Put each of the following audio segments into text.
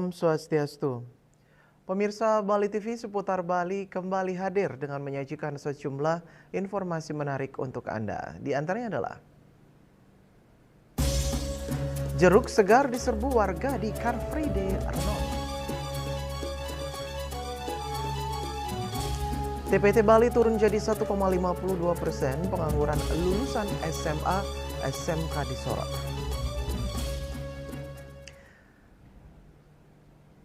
Om Swastiastu. Pemirsa Bali TV seputar Bali kembali hadir dengan menyajikan sejumlah informasi menarik untuk Anda. Di antaranya adalah jeruk segar diserbu warga di Car Free Day Renon. TPT Bali turun jadi 1,52%, pengangguran lulusan SMA, SMK disorot.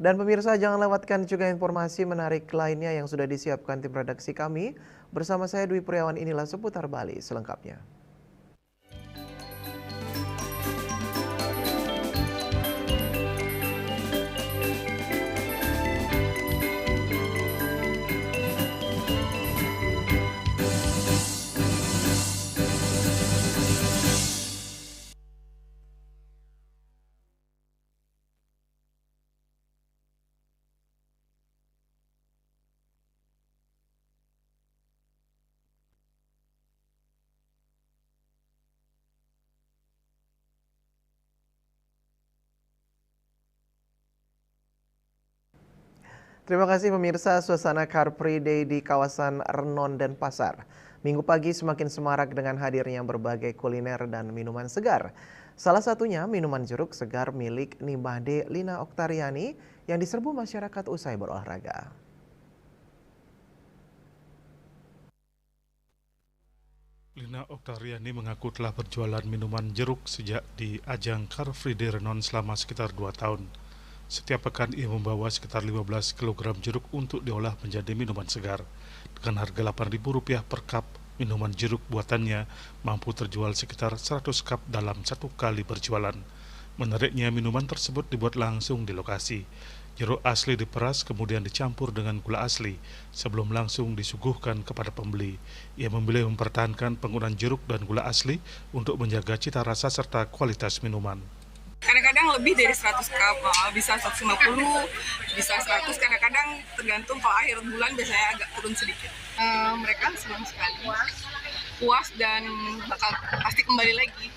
Dan pemirsa jangan lewatkan juga informasi menarik lainnya yang sudah disiapkan tim redaksi kami. Bersama saya Dwi Priawan, inilah seputar Bali selengkapnya. Terima kasih pemirsa, suasana Car Free Day di kawasan Renon dan Pasar. Minggu pagi semakin semarak dengan hadirnya berbagai kuliner dan minuman segar. Salah satunya minuman jeruk segar milik Nimade Lina Oktariani yang diserbu masyarakat usai berolahraga. Lina Oktariani mengaku telah berjualan minuman jeruk sejak di ajang Car Free Day Renon selama sekitar 2 tahun. Setiap pekan ia membawa sekitar 15 kg jeruk untuk diolah menjadi minuman segar. Dengan harga Rp8.000 per cup, minuman jeruk buatannya mampu terjual sekitar 100 cup dalam satu kali berjualan. Menariknya, minuman tersebut dibuat langsung di lokasi. Jeruk asli diperas kemudian dicampur dengan gula asli sebelum langsung disuguhkan kepada pembeli. Ia memilih mempertahankan penggunaan jeruk dan gula asli untuk menjaga cita rasa serta kualitas minuman. Kadang-kadang lebih dari 100 cup, bisa 150, bisa 100, kadang-kadang tergantung kalau akhir bulan biasanya agak turun sedikit. Mereka senang sekali, puas dan bakal pasti kembali lagi.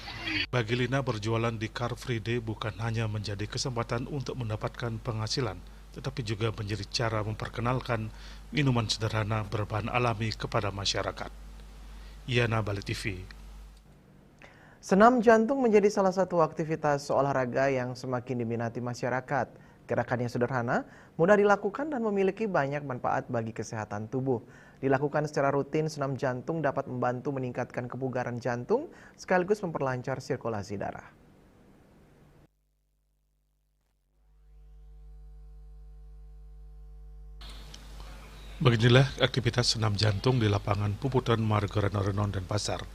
Bagi Lina, berjualan di Car Free Day bukan hanya menjadi kesempatan untuk mendapatkan penghasilan, tetapi juga menjadi cara memperkenalkan minuman sederhana berbahan alami kepada masyarakat. Yana, Bali TV. Senam jantung menjadi salah satu aktivitas olahraga yang semakin diminati masyarakat. Gerakannya sederhana, mudah dilakukan dan memiliki banyak manfaat bagi kesehatan tubuh. Dilakukan secara rutin, senam jantung dapat membantu meningkatkan kebugaran jantung sekaligus memperlancar sirkulasi darah. Beginilah aktivitas senam jantung di lapangan Puputan Margarana Renon dan Pasar.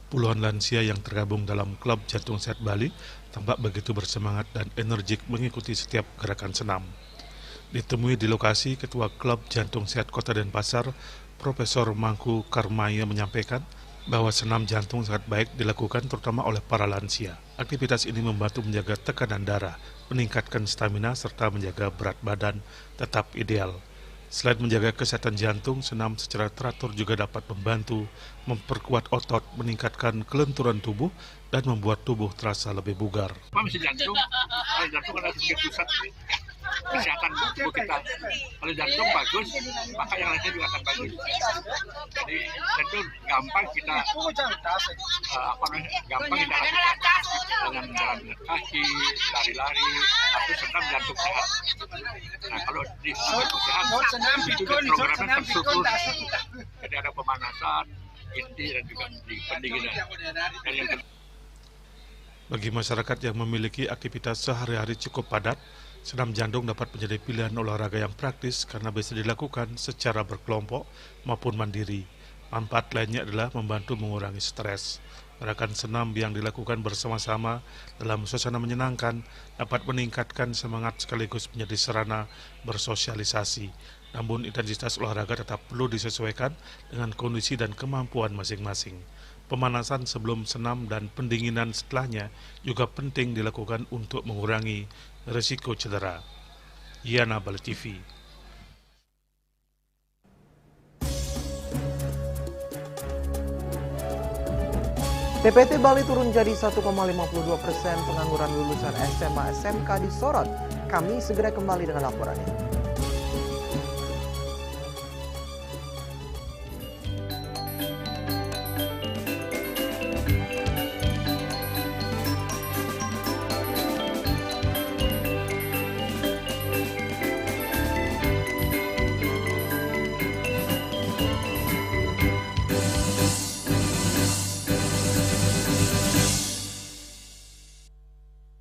Puluhan lansia yang tergabung dalam klub Jantung Sehat Bali tampak begitu bersemangat dan energik mengikuti setiap gerakan senam. Ditemui di lokasi, Ketua Klub Jantung Sehat Kota Denpasar, Profesor Mangku Karmaya menyampaikan bahwa senam jantung sangat baik dilakukan terutama oleh para lansia. Aktivitas ini membantu menjaga tekanan darah, meningkatkan stamina, serta menjaga berat badan tetap ideal. Selain menjaga kesehatan jantung, senam secara teratur juga dapat membantu memperkuat otot, meningkatkan kelenturan tubuh, dan membuat tubuh terasa lebih bugar. Jantung adalah sebagai pusat kesehatan tubuh kita. Kalau jantung bagus, maka yang lainnya juga akan bagus. Jadi jantung gampang kita lakukan dengan jalan kaki, lari-lari, tapi senam jantung sehat. Nah, kalau di jantung sehat itu programnya terstruktur. Jadi ada pemanasan, inti dan juga pendinginan. Dan yang Bagi masyarakat yang memiliki aktivitas sehari-hari cukup padat, senam jantung dapat menjadi pilihan olahraga yang praktis karena bisa dilakukan secara berkelompok maupun mandiri. Manfaat lainnya adalah membantu mengurangi stres. Gerakan senam yang dilakukan bersama-sama dalam suasana menyenangkan dapat meningkatkan semangat sekaligus menjadi sarana bersosialisasi. Namun intensitas olahraga tetap perlu disesuaikan dengan kondisi dan kemampuan masing-masing. Pemanasan sebelum senam dan pendinginan setelahnya juga penting dilakukan untuk mengurangi risiko cedera. Yana, Bali TV. TPT Bali turun jadi 1,52%, pengangguran lulusan SMA SMK disorot. Kami segera kembali dengan laporannya.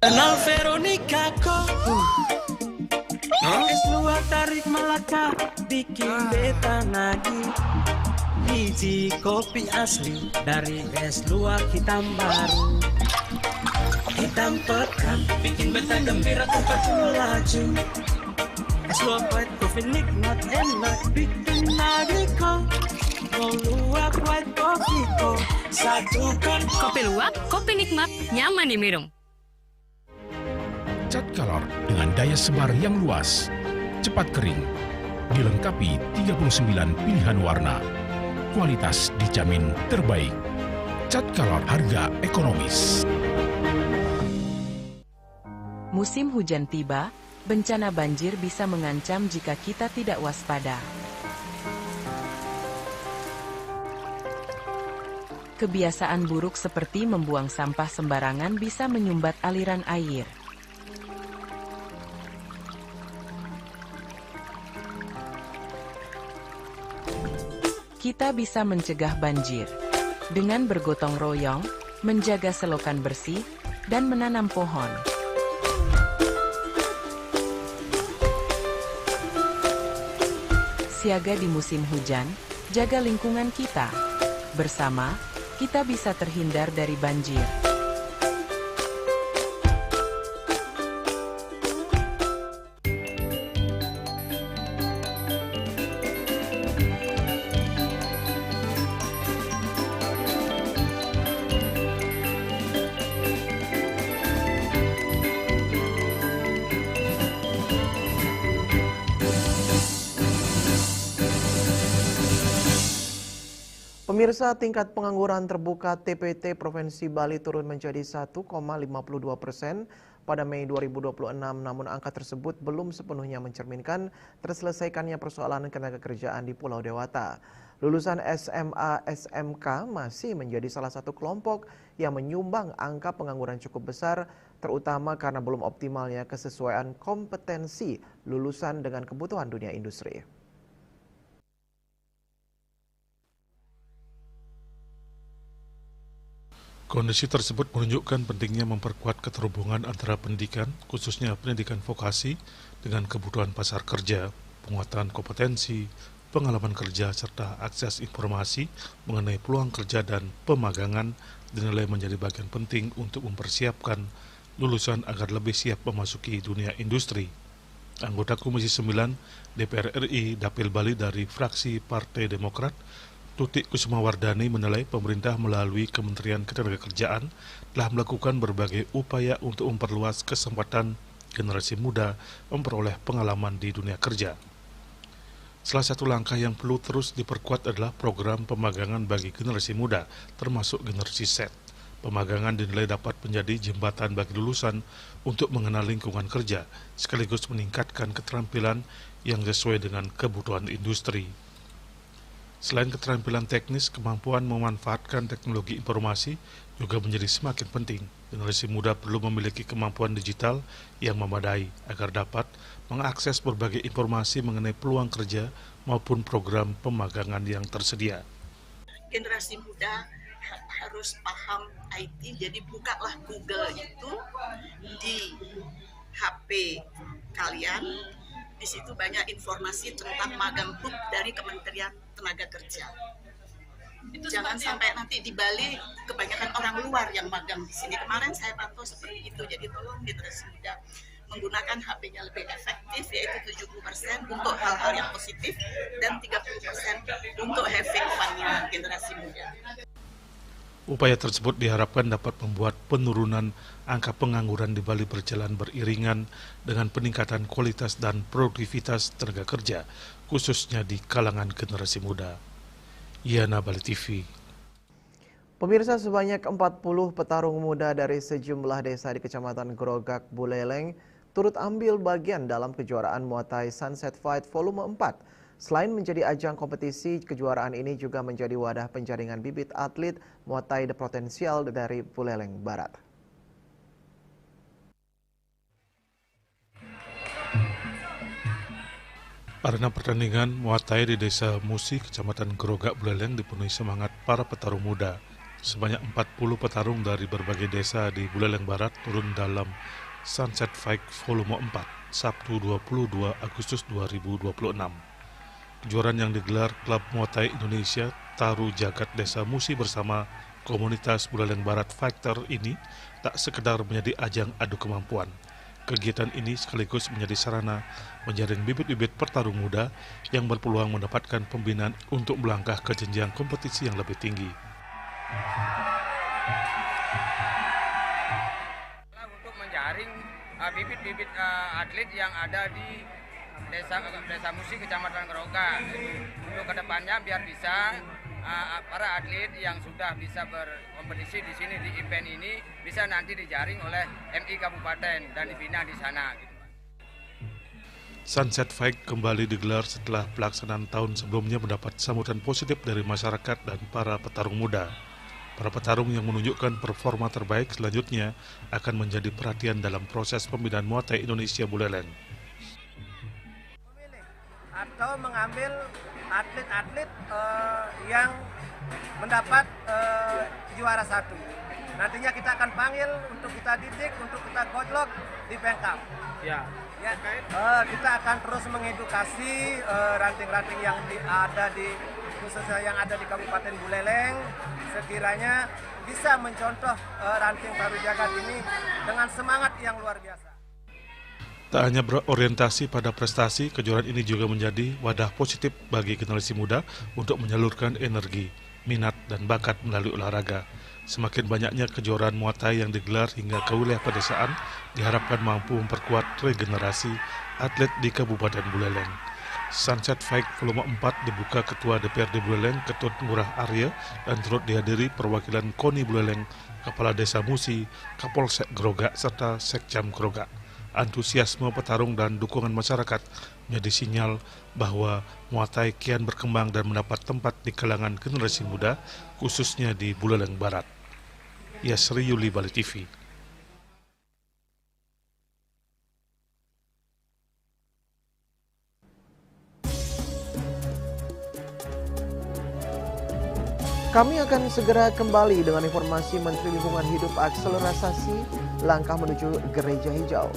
Kenal Veronica kok es luar tarik Melaka bikin beta nagih. Biji kopi asli dari es luar hitam baru, hitam pekat bikin beta gembira tempat melaju. Es luar white coffee nikmat enak bikin nagih kok. Mau luar white coffee kok satukan. Kopi luwak, kopi nikmat, nyaman diminum. Cat Color dengan daya sebar yang luas, cepat kering, dilengkapi 39 pilihan warna. Kualitas dijamin terbaik. Cat Color, harga ekonomis. Musim hujan tiba, bencana banjir bisa mengancam jika kita tidak waspada. Kebiasaan buruk seperti membuang sampah sembarangan bisa menyumbat aliran air. Kita bisa mencegah banjir dengan bergotong royong, menjaga selokan bersih, dan menanam pohon. Siaga di musim hujan, jaga lingkungan kita. Bersama, kita bisa terhindar dari banjir. Pemirsa, tingkat pengangguran terbuka TPT Provinsi Bali turun menjadi 1,52% pada Mei 2026, namun angka tersebut belum sepenuhnya mencerminkan terselesaikannya persoalan ketenagakerjaan di Pulau Dewata. Lulusan SMA SMK masih menjadi salah satu kelompok yang menyumbang angka pengangguran cukup besar, terutama karena belum optimalnya kesesuaian kompetensi lulusan dengan kebutuhan dunia industri. Kondisi tersebut menunjukkan pentingnya memperkuat keterhubungan antara pendidikan, khususnya pendidikan vokasi, dengan kebutuhan pasar kerja, penguatan kompetensi, pengalaman kerja, serta akses informasi mengenai peluang kerja dan pemagangan dinilai menjadi bagian penting untuk mempersiapkan lulusan agar lebih siap memasuki dunia industri. Anggota Komisi 9 DPR RI Dapil Bali dari fraksi Partai Demokrat, Tutik Kusumawardani menilai pemerintah melalui Kementerian Ketenagakerjaan telah melakukan berbagai upaya untuk memperluas kesempatan generasi muda memperoleh pengalaman di dunia kerja. Salah satu langkah yang perlu terus diperkuat adalah program pemagangan bagi generasi muda, termasuk generasi Z. Pemagangan dinilai dapat menjadi jembatan bagi lulusan untuk mengenal lingkungan kerja, sekaligus meningkatkan keterampilan yang sesuai dengan kebutuhan industri. Selain keterampilan teknis, kemampuan memanfaatkan teknologi informasi juga menjadi semakin penting. Generasi muda perlu memiliki kemampuan digital yang memadai agar dapat mengakses berbagai informasi mengenai peluang kerja maupun program pemagangan yang tersedia. Generasi muda harus paham IT, jadi bukalah Google itu di HP kalian. Di situ banyak informasi tentang magang hub dari Kementerian Tenaga Kerja. Itu jangan sampai nanti di Bali kebanyakan orang luar yang magang di sini. Kemarin saya pantau seperti itu. Jadi tolong generasi muda menggunakan HP-nya lebih efektif, yaitu 70% untuk hal-hal yang positif dan 30% untuk having fun-nya generasi muda. Upaya tersebut diharapkan dapat membuat penurunan angka pengangguran di Bali berjalan beriringan dengan peningkatan kualitas dan produktivitas tenaga kerja, khususnya di kalangan generasi muda. Yana Bali TV. Pemirsa, sebanyak 40 petarung muda dari sejumlah desa di Kecamatan Grogak, Buleleng turut ambil bagian dalam kejuaraan Muay Thai Sunset Fight Volume 4. Selain menjadi ajang kompetisi, kejuaraan ini juga menjadi wadah penjaringan bibit atlet Muay Thai potensial dari Buleleng Barat. Arena pertandingan Muay Thai di Desa Musi, Kecamatan Grogak, Buleleng dipenuhi semangat para petarung muda. Sebanyak 40 petarung dari berbagai desa di Buleleng Barat turun dalam Sunset Fight Volume 4, Sabtu 22 Agustus 2026. Kejuaraan yang digelar Klub Muay Thai Indonesia Taru Jagat Desa Musi bersama komunitas Buleleng Barat Fighter ini tak sekedar menjadi ajang adu kemampuan. Kegiatan ini sekaligus menjadi sarana menjaring bibit-bibit petarung muda yang berpeluang mendapatkan pembinaan untuk melangkah ke jenjang kompetisi yang lebih tinggi. Untuk menjaring bibit-bibit atlet yang ada di Desa Musi, Kecamatan Grogak. Untuk kedepannya biar bisa para atlet yang sudah bisa berkompetisi di sini di event ini bisa nanti dijaring oleh MI Kabupaten dan dibina di sana. Sunset Fight kembali digelar setelah pelaksanaan tahun sebelumnya mendapat sambutan positif dari masyarakat dan para petarung muda. Para petarung yang menunjukkan performa terbaik selanjutnya akan menjadi perhatian dalam proses pembinaan Muay Thai Indonesia Buleleng. Atau mengambil atlet-atlet yang mendapat juara satu. Nantinya kita akan panggil untuk kita didik, untuk kita gojlok di Pemkab. Ya. Kita akan terus mengedukasi ranting-ranting yang ada di khususnya yang ada di Kabupaten Buleleng, sekiranya bisa mencontoh ranting Taru Jagat ini dengan semangat yang luar biasa. Tak hanya berorientasi pada prestasi, kejuaraan ini juga menjadi wadah positif bagi generasi muda untuk menyalurkan energi, minat, dan bakat melalui olahraga. Semakin banyaknya kejuaraan Muay Thai yang digelar hingga ke wilayah pedesaan diharapkan mampu memperkuat regenerasi atlet di Kabupaten Buleleng. Sunset Fight Volume 4 dibuka Ketua DPRD Buleleng, Ketut Ngurah Arya, dan turut dihadiri perwakilan KONI Buleleng, Kepala Desa Musi, Kapolsek Grogak, serta Sekcam Grogak. Antusiasme petarung dan dukungan masyarakat menjadi sinyal bahwa Muay Thai kian berkembang dan mendapat tempat di kalangan generasi muda, khususnya di Buleleng Barat. Yasri Yuli, Bali TV. Kami akan segera kembali dengan informasi Menteri Lingkungan Hidup akselerasi langkah menuju Gereja Hijau.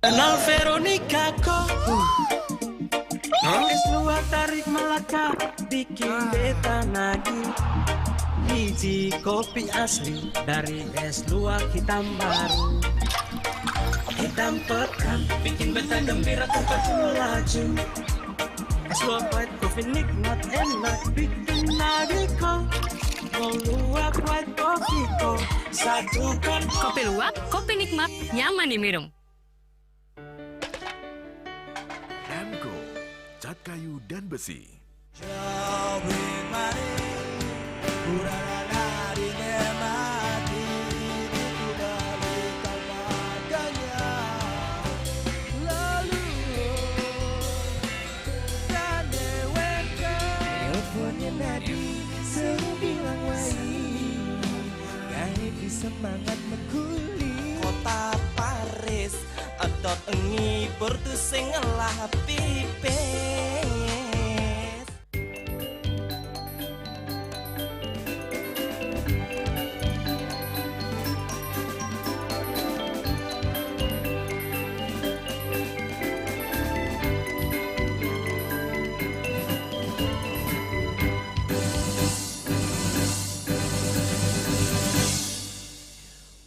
Kenal Veronica kok es luar tarik melaka bikin beta nagih. Biji kopi asli dari es luar hitam baru. Hitam pekat bikin beta gembira tempat melaju. Es luar white coffee nikmat enak bikin nagih kok. Mau luar white coffee kok satukan. Kopi luwak, kopi nikmat, nyaman diminum. Cat kayu dan besi. Semangat mengkuli kota Paris adot engi bertu sing ngelah pipes.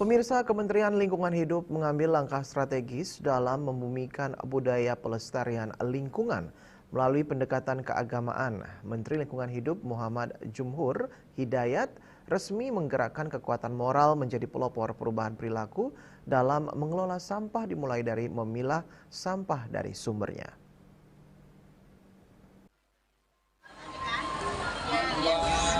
Pemirsa, Kementerian Lingkungan Hidup mengambil langkah strategis dalam membumikan budaya pelestarian lingkungan melalui pendekatan keagamaan. Menteri Lingkungan Hidup Muhammad Jumhur Hidayat resmi menggerakkan kekuatan moral menjadi pelopor perubahan perilaku dalam mengelola sampah, dimulai dari memilah sampah dari sumbernya.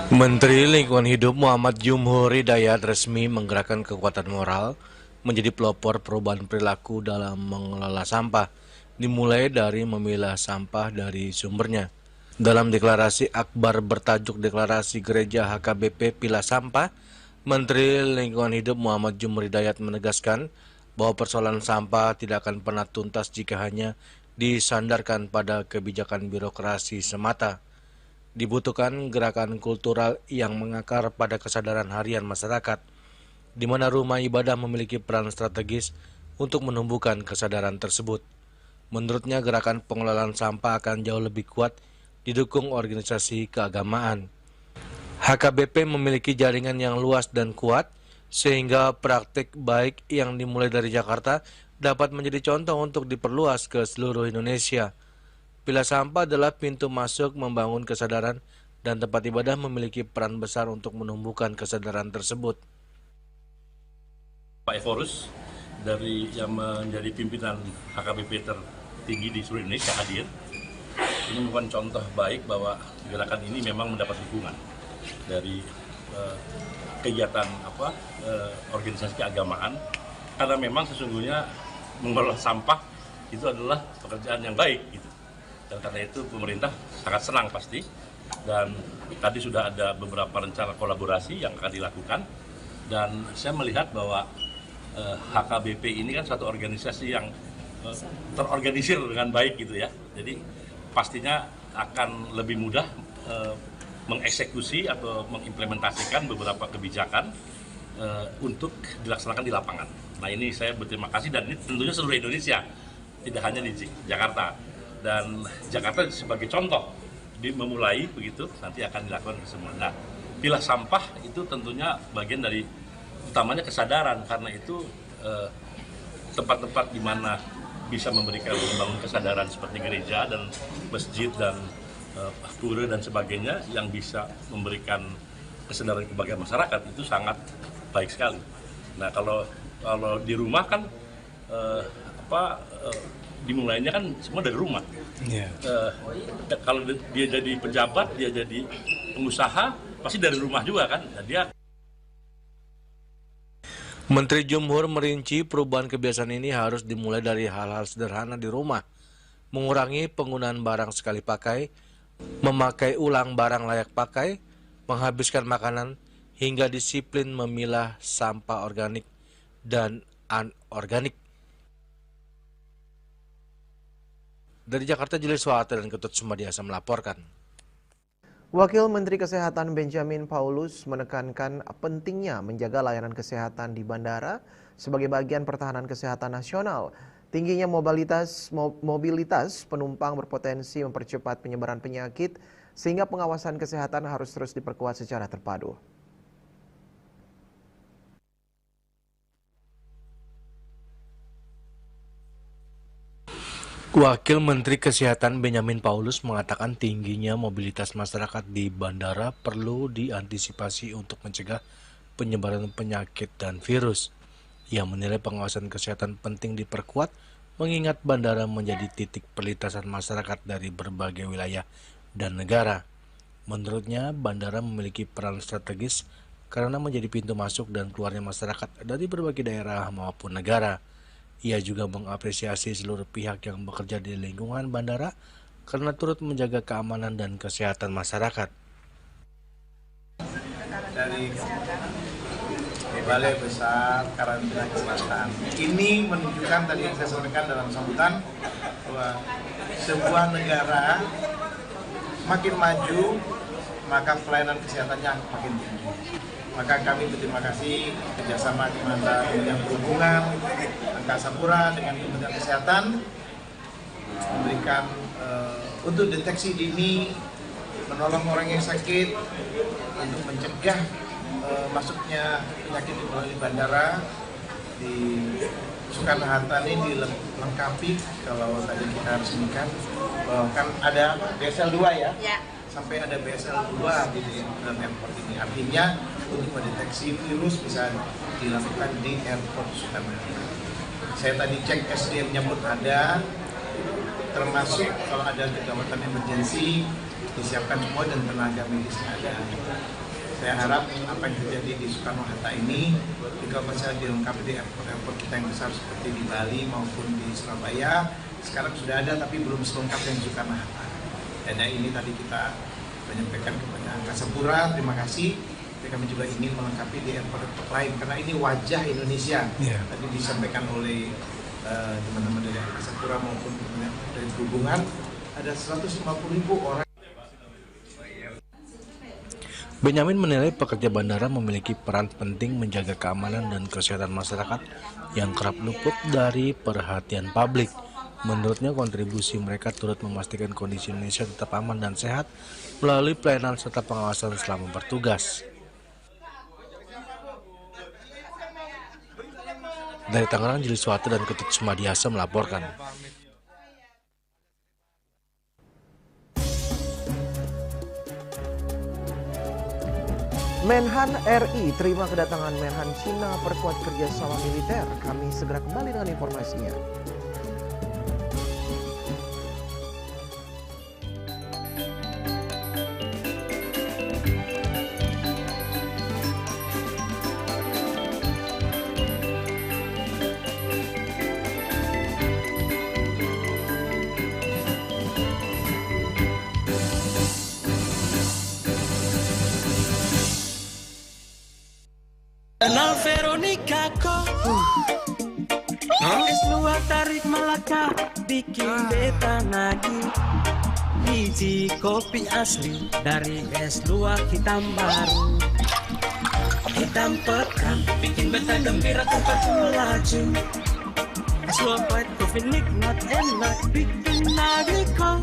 Menteri Lingkungan Hidup Muhammad Jumhur Hidayat resmi menggerakkan kekuatan moral menjadi pelopor perubahan perilaku dalam mengelola sampah, dimulai dari memilah sampah dari sumbernya. Dalam deklarasi akbar bertajuk Deklarasi Gereja HKBP Pilah Sampah, Menteri Lingkungan Hidup Muhammad Jumhur Hidayat menegaskan bahwa persoalan sampah tidak akan pernah tuntas jika hanya disandarkan pada kebijakan birokrasi semata. Dibutuhkan gerakan kultural yang mengakar pada kesadaran harian masyarakat, di mana rumah ibadah memiliki peran strategis untuk menumbuhkan kesadaran tersebut. Menurutnya, gerakan pengelolaan sampah akan jauh lebih kuat didukung organisasi keagamaan. HKBP memiliki jaringan yang luas dan kuat, sehingga praktik baik yang dimulai dari Jakarta dapat menjadi contoh untuk diperluas ke seluruh Indonesia. Pilah sampah adalah pintu masuk membangun kesadaran, dan tempat ibadah memiliki peran besar untuk menumbuhkan kesadaran tersebut. Pak Evorus dari yang menjadi pimpinan HKBP tertinggi di seluruh Indonesia hadir. Ini merupakan contoh baik bahwa gerakan ini memang mendapat dukungan dari kegiatan organisasi keagamaan, karena memang sesungguhnya mengelola sampah itu adalah pekerjaan yang baik gitu. Dan karena itu pemerintah sangat senang pasti, dan tadi sudah ada beberapa rencana kolaborasi yang akan dilakukan, dan saya melihat bahwa HKBP ini kan satu organisasi yang terorganisir dengan baik gitu ya, jadi pastinya akan lebih mudah mengeksekusi atau mengimplementasikan beberapa kebijakan untuk dilaksanakan di lapangan. Nah, ini saya berterima kasih, dan ini tentunya seluruh Indonesia, tidak hanya di Jakarta. Dan Jakarta sebagai contoh memulai begitu, nanti akan dilakukan ke semua. Nah, pilah sampah itu tentunya bagian dari utamanya kesadaran, karena itu tempat-tempat di mana bisa membangun kesadaran seperti gereja dan masjid dan pura dan sebagainya yang bisa memberikan kesadaran kepada masyarakat itu sangat baik sekali. Nah, kalau di rumah kan dimulainya kan semua dari rumah. Yeah. Kalau dia jadi pejabat, dia jadi pengusaha, pasti dari rumah juga kan. Nah, Menteri Jumhur merinci perubahan kebiasaan ini harus dimulai dari hal-hal sederhana di rumah, mengurangi penggunaan barang sekali pakai, memakai ulang barang layak pakai, menghabiskan makanan, hingga disiplin memilah sampah organik dan anorganik. Dari Jakarta, Julius Wahata dan Ketut Sumadiasa melaporkan. Wakil Menteri Kesehatan Benjamin Paulus menekankan pentingnya menjaga layanan kesehatan di bandara sebagai bagian pertahanan kesehatan nasional. Tingginya mobilitas penumpang berpotensi mempercepat penyebaran penyakit, sehingga pengawasan kesehatan harus terus diperkuat secara terpadu. Wakil Menteri Kesehatan Benjamin Paulus mengatakan tingginya mobilitas masyarakat di bandara perlu diantisipasi untuk mencegah penyebaran penyakit dan virus. Ia menilai pengawasan kesehatan penting diperkuat, mengingat bandara menjadi titik perlintasan masyarakat dari berbagai wilayah dan negara. Menurutnya, bandara memiliki peran strategis karena menjadi pintu masuk dan keluarnya masyarakat dari berbagai daerah maupun negara. Ia juga mengapresiasi seluruh pihak yang bekerja di lingkungan bandara karena turut menjaga keamanan dan kesehatan masyarakat. Dari Balai Besar Karantina Kesehatan ini menunjukkan tadi yang saya sampaikan dalam sambutan bahwa sebuah negara makin maju maka pelayanan kesehatannya makin tinggi. Maka kami berterima kasih kerjasama di antara Kementerian Perhubungan, Angkasa Pura dengan Kementerian Kesehatan memberikan untuk deteksi dini, menolong orang yang sakit, untuk mencegah masuknya penyakit di bandara di Soekarno-Hatta ini dilengkapi. Kalau tadi kita resmikan kan ada BSL 2 ya, sampai ada BSL 2 di dalam airport ini. Artinya untuk mendeteksi virus bisa dilakukan di airport Soekarno-Hatta. Saya tadi cek SDM-nya pun ada, termasuk kalau ada kegawatan emergensi disiapkan semua dan tenaga medisnya ada. Saya harap apa yang terjadi di Soekarno-Hatta ini juga bisa dilengkapi di airport-airport kita yang besar seperti di Bali maupun di Surabaya. Sekarang sudah ada tapi belum selengkap yang Soekarno-Hatta. Dan ini tadi kita menyampaikan kepada Angkasa Pura, terima kasih. Tapi kami juga ingin melengkapi di airport-airport lain karena ini wajah Indonesia. Tadi disampaikan oleh teman-teman dari Angkasa Pura maupun dari perhubungan, ada 150.000 orang. Benyamin menilai pekerja bandara memiliki peran penting menjaga keamanan dan kesehatan masyarakat yang kerap luput dari perhatian publik. Menurutnya kontribusi mereka turut memastikan kondisi Indonesia tetap aman dan sehat melalui pelayanan serta pengawasan selama bertugas. Dari Tangerang, Jili Suwati dan Ketut Sumadiasa melaporkan. Menhan RI terima kedatangan Menhan Cina perkuat kerjasama militer. Kami segera kembali dengan informasinya. Kenal Veronica kok es luar tarik Melaka bikin beta nagih. Biji kopi asli dari es luar hitam baru, hitam pekat bikin beta gembira tempat melaju. Es luar white kopi nikmat enak bikin nagih kok.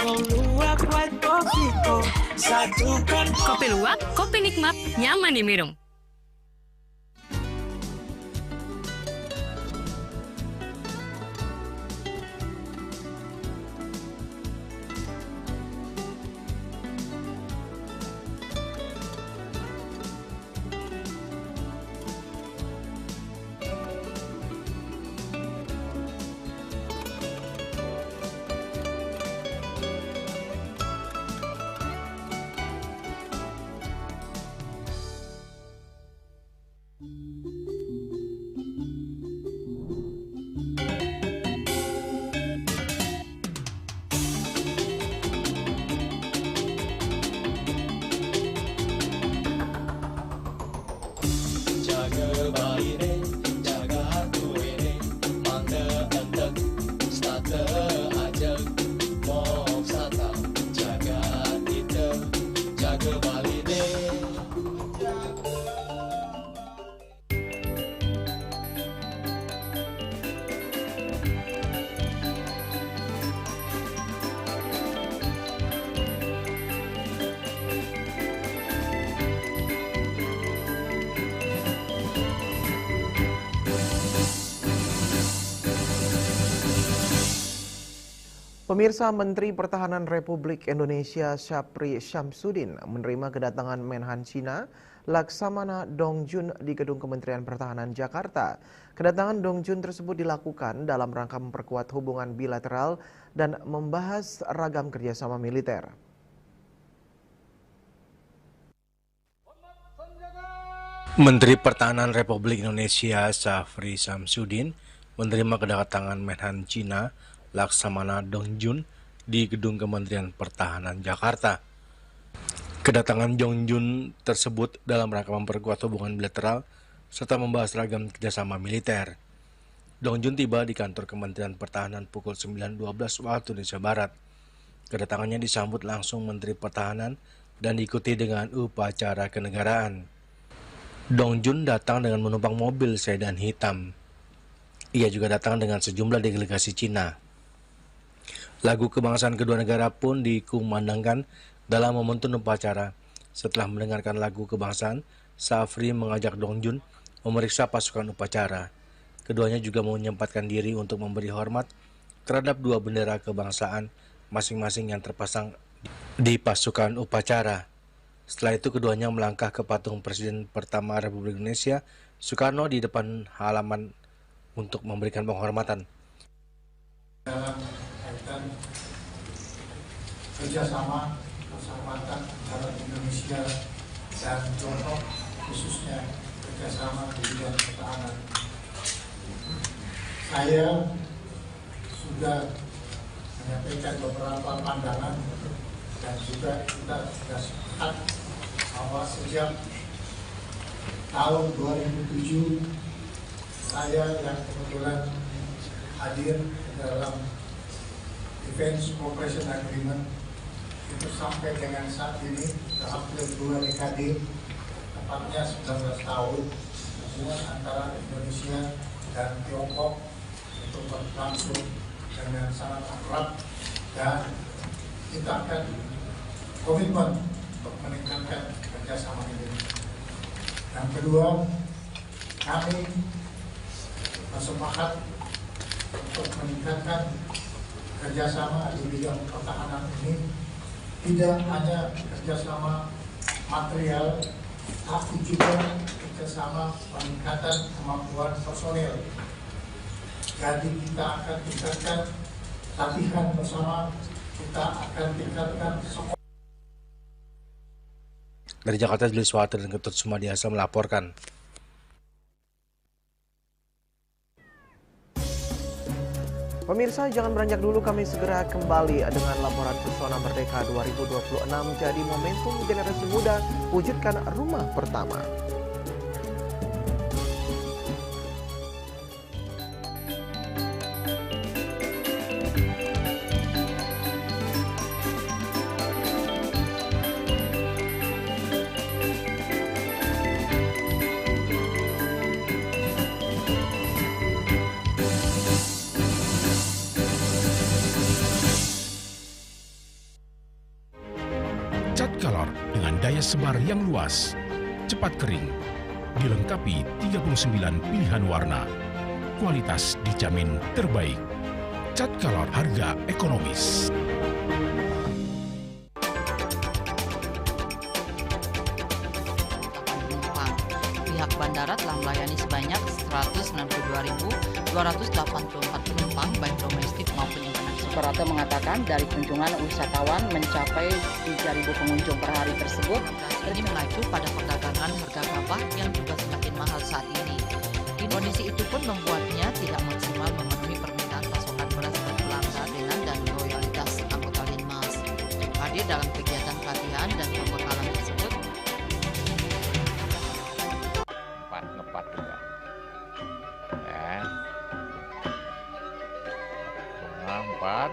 Mau luar white kopi kok satukan. Kopi luwak, kopi nikmat, nyaman diminum. Pemirsa, Menteri Pertahanan Republik Indonesia Syafri Syamsuddin menerima kedatangan Menhan Cina Laksamana Dongjun di Gedung Kementerian Pertahanan Jakarta. Kedatangan Dongjun tersebut dilakukan dalam rangka memperkuat hubungan bilateral dan membahas ragam kerjasama militer. Menteri Pertahanan Republik Indonesia Syafri Syamsuddin menerima kedatangan Menhan Cina Laksamana Dongjun di Gedung Kementerian Pertahanan Jakarta. Kedatangan Dongjun tersebut dalam rangka memperkuat hubungan bilateral serta membahas ragam kerjasama militer. Dongjun tiba di kantor Kementerian Pertahanan pukul 9.12 waktu Indonesia Barat. Kedatangannya disambut langsung Menteri Pertahanan dan diikuti dengan upacara kenegaraan. Dongjun datang dengan menumpang mobil sedan hitam. Ia juga datang dengan sejumlah delegasi Cina. Lagu kebangsaan kedua negara pun dikumandangkan dalam momentum upacara. Setelah mendengarkan lagu kebangsaan, Safri mengajak Dong Jun memeriksa pasukan upacara. Keduanya juga menyempatkan diri untuk memberi hormat terhadap dua bendera kebangsaan masing-masing yang terpasang di pasukan upacara. Setelah itu keduanya melangkah ke patung Presiden pertama Republik Indonesia, Soekarno, di depan halaman untuk memberikan penghormatan. Dalam kaitan kerjasama persahabatan antara Indonesia dan Tiongkok, khususnya kerjasama di bidang pertahanan. Saya sudah menyampaikan beberapa pandangan dan juga kita sudah sepakat bahwa sejak tahun 2007 saya yang kebetulan hadir dalam Defense Cooperation Agreement itu sampai dengan saat ini sudah hampir 2 dekade, tepatnya 19 tahun, hubungan antara Indonesia dan Tiongkok itu berlangsung dengan sangat akrab, dan kita akan komitmen untuk meningkatkan kerjasama ini. Yang kedua, kami bersepakat untuk meningkatkan kerjasama di bidang pertahanan ini, tidak hanya kerjasama material, tapi juga kerjasama peningkatan kemampuan personil. Jadi kita akan tingkatkan latihan bersama, kita akan tingkatkan sekolah. Dari Jakarta, Julius Water dan Ketut Sumadiasa melaporkan. Pemirsa, jangan beranjak dulu, kami segera kembali dengan laporan Pesona Merdeka 2026. Jadi momentum generasi muda wujudkan rumah pertama. Cat Color dengan daya sebar yang luas, cepat kering, dilengkapi 39 pilihan warna. Kualitas dijamin terbaik. Cat Color, harga ekonomis. Pihak bandara telah melayani sebanyak 192.284 penumpang, baik domestik maupun internasional. Operator mengatakan dari kunjungan wisatawan mencapai 3.000 pengunjung per hari tersebut. Ini mengacu pada perdagangan harga gabah yang juga semakin mahal saat ini. Kondisi itu pun membuatnya tidak maksimal memenuhi permintaan pasokan beras dan pelanggan dan loyalitas anggota Linmas. Hadir dalam kegiatan pelatihan dan pembekalan tersebut. Ngepat juga. Ya. Empat.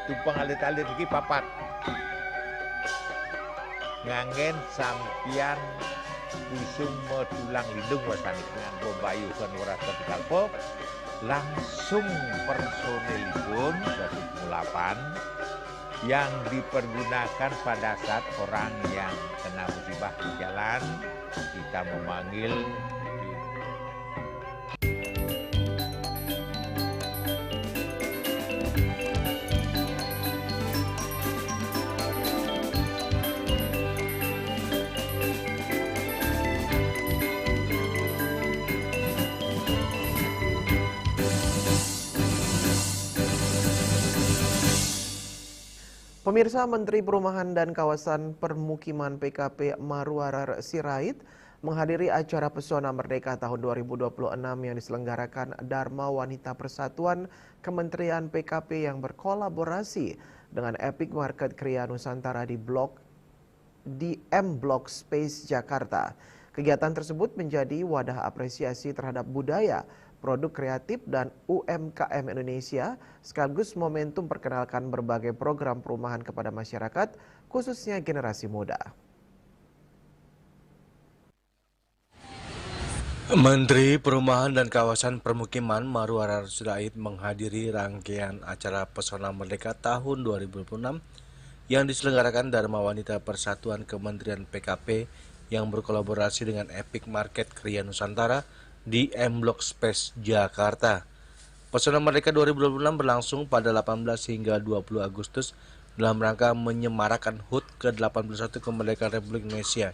Tumpang alit-alit iki papat. Ngangen sampian kusum tulang lindung wasani nganggo bayu kan ora kalpo langsung personilipun 108 yang dipergunakan pada saat orang yang kena musibah di jalan, kita memanggil Pemirsa, Menteri Perumahan dan Kawasan Permukiman PKP Marwarar Sirait menghadiri acara Pesona Merdeka tahun 2026 yang diselenggarakan Dharma Wanita Persatuan Kementerian PKP yang berkolaborasi dengan Epic Market Kriya Nusantara di M Block Space Jakarta. Kegiatan tersebut menjadi wadah apresiasi terhadap budaya, produk kreatif dan UMKM Indonesia, sekaligus momentum perkenalkan berbagai program perumahan kepada masyarakat, khususnya generasi muda. Menteri Perumahan dan Kawasan Permukiman Marwarar Sirait menghadiri rangkaian acara Pesona Merdeka tahun 2026 yang diselenggarakan Dharma Wanita Persatuan Kementerian PKP yang berkolaborasi dengan Epic Market Kriya Nusantara di M Block Space Jakarta. Pesona Merdeka 2026 berlangsung pada 18 hingga 20 Agustus dalam rangka menyemarakan HUT ke-81 kemerdekaan Republik Indonesia.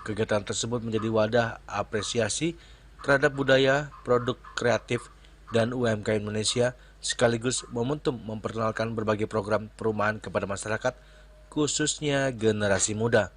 Kegiatan tersebut menjadi wadah apresiasi terhadap budaya, produk kreatif, dan UMKM Indonesia, sekaligus momentum memperkenalkan berbagai program perumahan kepada masyarakat, khususnya generasi muda.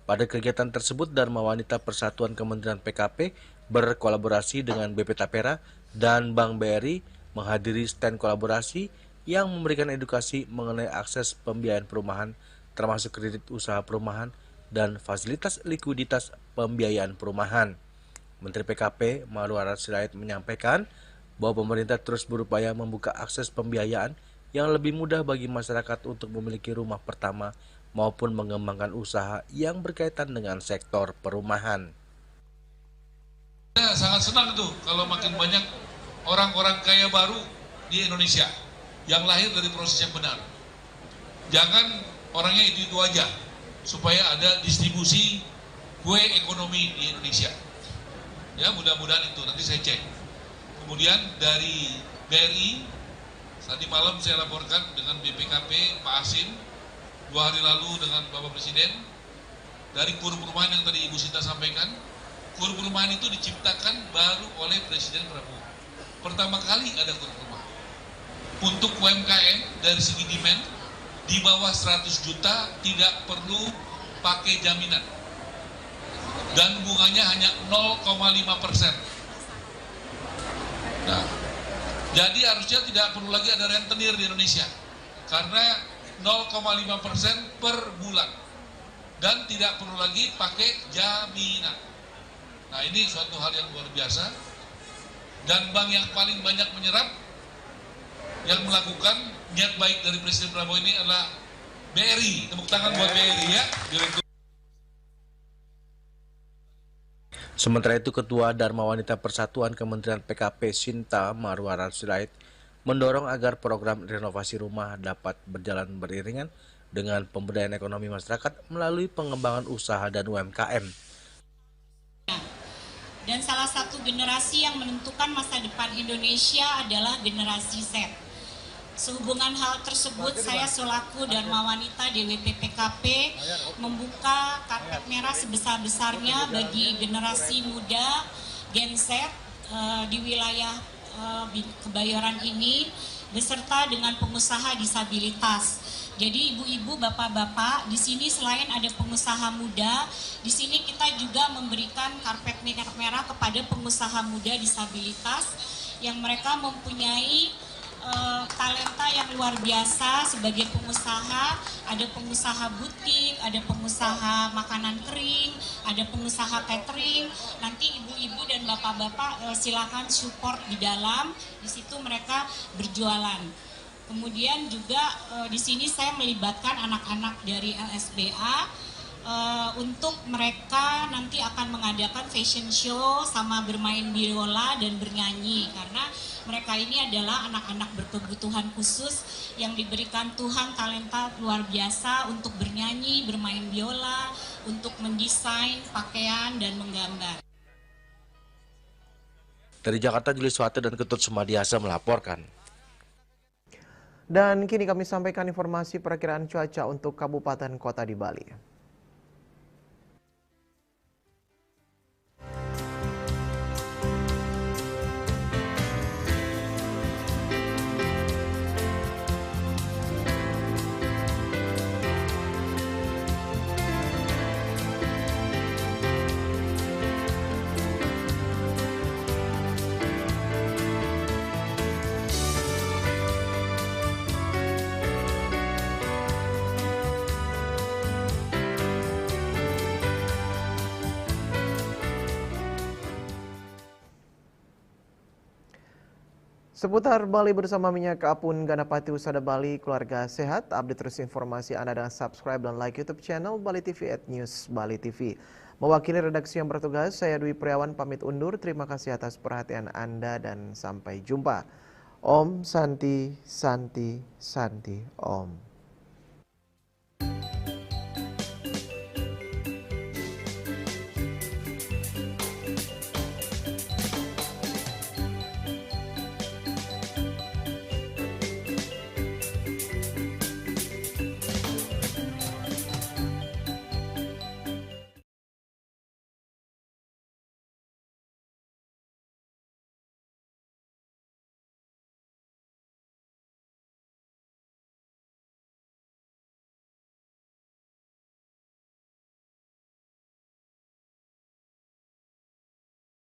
Pada kegiatan tersebut, Dharma Wanita Persatuan Kementerian PKP berkolaborasi dengan BP Tapera dan Bank BRI menghadiri stand kolaborasi yang memberikan edukasi mengenai akses pembiayaan perumahan, termasuk kredit usaha perumahan dan fasilitas likuiditas pembiayaan perumahan. Menteri PKP Marwarar Sirait menyampaikan bahwa pemerintah terus berupaya membuka akses pembiayaan yang lebih mudah bagi masyarakat untuk memiliki rumah pertama maupun mengembangkan usaha yang berkaitan dengan sektor perumahan. Saya sangat senang tuh kalau makin banyak orang-orang kaya baru di Indonesia yang lahir dari proses yang benar. Jangan orangnya itu aja, supaya ada distribusi kue ekonomi di Indonesia. Ya, mudah-mudahan itu, nanti saya cek. Kemudian dari BRI, tadi malam saya laporkan dengan BPKP Pak Asim, 2 hari lalu dengan Bapak Presiden, dari kur perumahan yang tadi Ibu Sinta sampaikan, kur perumahan itu diciptakan baru oleh Presiden Prabowo. Pertama kali ada kur perumahan. Untuk UMKM dari segi demand, di bawah 100 juta tidak perlu pakai jaminan. Dan bunganya hanya 0,5%. Nah, jadi harusnya tidak perlu lagi ada rentenir di Indonesia. Karena 0,5% per bulan. Dan tidak perlu lagi pakai jaminan. Nah, ini suatu hal yang luar biasa. Dan bank yang paling banyak menyerap, yang melakukan niat baik dari Presiden Prabowo ini adalah BRI. Tepuk tangan buat BRI ya. Direktur. Sementara itu, Ketua Dharma Wanita Persatuan Kementerian PKP Sinta Marwarar Sirait mendorong agar program renovasi rumah dapat berjalan beriringan dengan pemberdayaan ekonomi masyarakat melalui pengembangan usaha dan UMKM. Dan salah satu generasi yang menentukan masa depan Indonesia adalah generasi Z. Sehubungan hal tersebut, saya selaku Dharma Wanita DWP PKP membuka karpet merah sebesar-besarnya bagi generasi muda Gen Z di wilayah Kebayoran ini, beserta dengan pengusaha disabilitas. Jadi ibu-ibu, bapak-bapak, di sini selain ada pengusaha muda, di sini kita juga memberikan karpet merah kepada pengusaha muda disabilitas yang mereka mempunyai talenta yang luar biasa sebagai pengusaha. Ada pengusaha butik, ada pengusaha makanan kering, ada pengusaha catering. Nanti ibu-ibu dan bapak-bapak silakan support di dalam, di situ mereka berjualan. Kemudian juga di sini saya melibatkan anak-anak dari LSBA untuk mereka nanti akan mengadakan fashion show sama bermain biola dan bernyanyi, karena mereka ini adalah anak-anak berkebutuhan khusus yang diberikan Tuhan talenta luar biasa untuk bernyanyi, bermain biola, untuk mendesain pakaian dan menggambar. Dari Jakarta, Julius Wate dan Ketut Sumadiasa melaporkan. Dan kini kami sampaikan informasi perakiraan cuaca untuk kabupaten kota di Bali. Seputar Bali bersama Minyak Apun Ganapati Usada Bali, keluarga sehat. Update terus informasi Anda dengan subscribe dan like YouTube channel Bali TV @News Bali TV. Mewakili redaksi yang bertugas, saya Dwi Priawan pamit undur. Terima kasih atas perhatian Anda dan sampai jumpa. Om Santi Santi Santi Om.